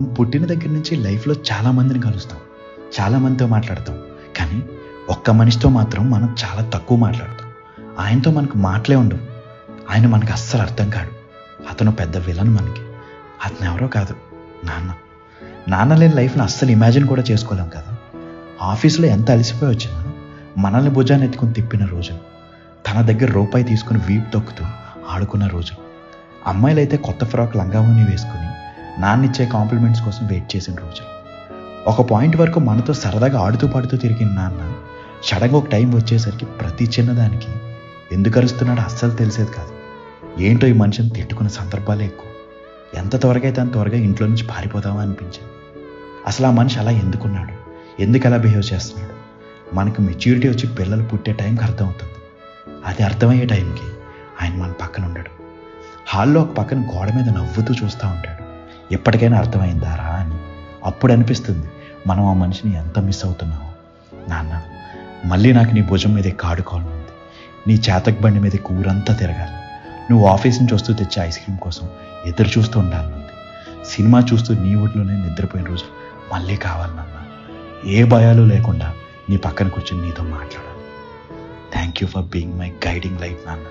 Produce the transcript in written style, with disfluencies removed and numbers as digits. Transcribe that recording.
పుట్టిన దగ్గర నుంచి లైఫ్లో చాలామందిని కలుస్తాం, చాలామందితో మాట్లాడతాం. కానీ ఒక్క మనిషితో మాత్రం మనం చాలా తక్కువ మాట్లాడతాం. ఆయనతో మనకు మాటలే ఉండవు. ఆయన మనకు అస్సలు అర్థం కాడు. అతను పెద్ద విలన్ మనకి. అతను ఎవరో కాదు, నాన్న. నాన్న లేని లైఫ్ని అస్సలు ఇమాజిన్ కూడా చేసుకోలేం కదా. ఆఫీస్లో ఎంత అలసిపోయి వచ్చినా మనల్ని భుజాన్ని ఎత్తుకుని తిప్పిన రోజులు, తన దగ్గర రూపాయి తీసుకుని వీపు తొక్కుతూ ఆడుకున్న రోజులు, అమ్మాయిలైతే కొత్త ఫ్రాక్ లంగావోని వేసుకుని నాన్నిచ్చే కాంప్లిమెంట్స్ కోసం వెయిట్ చేసిన రోజులు. ఒక పాయింట్ వరకు మనతో సరదాగా ఆడుతూ పాడుతూ తిరిగిన నాన్న సడన్గా ఒక టైం వచ్చేసరికి ప్రతి చిన్నదానికి ఎందుకు అరుస్తున్నాడో అస్సలు తెలిసేది కాదు. ఏంటో ఈ మనిషిని తిట్టుకున్న సందర్భాలే ఎక్కువ. ఎంత త్వరగా అయితే అంత త్వరగా ఇంట్లో నుంచి పారిపోదామా అనిపించింది. అసలు ఆ మనిషి అలా ఎందుకున్నాడు, ఎందుకు అలా బిహేవ్ చేస్తున్నాడు? మనకు మెచ్యూరిటీ వచ్చి పిల్లలు పుట్టే టైంకి అర్థమవుతుంది. అది అర్థమయ్యే టైంకి ఆయన మన పక్కన ఉండడు. హాల్లో ఒక పక్కన గోడ మీద నవ్వుతూ చూస్తూ ఉంటాడు. ఎప్పటికైనా అర్థమైందారా అని. అప్పుడు అనిపిస్తుంది మనం ఆ మనిషిని ఎంత మిస్ అవుతున్నామో. నాన్న, మళ్ళీ నాకు నీ భుజం మీద ఆడుకోవాలని ఉంది. నీ చేతక్ బండి మీద ఊరంతా తిరగాలి. నువ్వు ఆఫీస్ నుంచి వస్తూ తెచ్చే ఐస్ క్రీమ్ కోసం ఎదురు చూస్తూ ఉండాలనుంది. సినిమా చూస్తూ నీ ఒడిలోనే నిద్రపోయిన రోజు మళ్ళీ కావాలి నాన్న. ఏ భయాలు లేకుండా నీ పక్కన కూర్చొని నీతో మాట్లాడాలి. Thank you for being my guiding light నాన్న.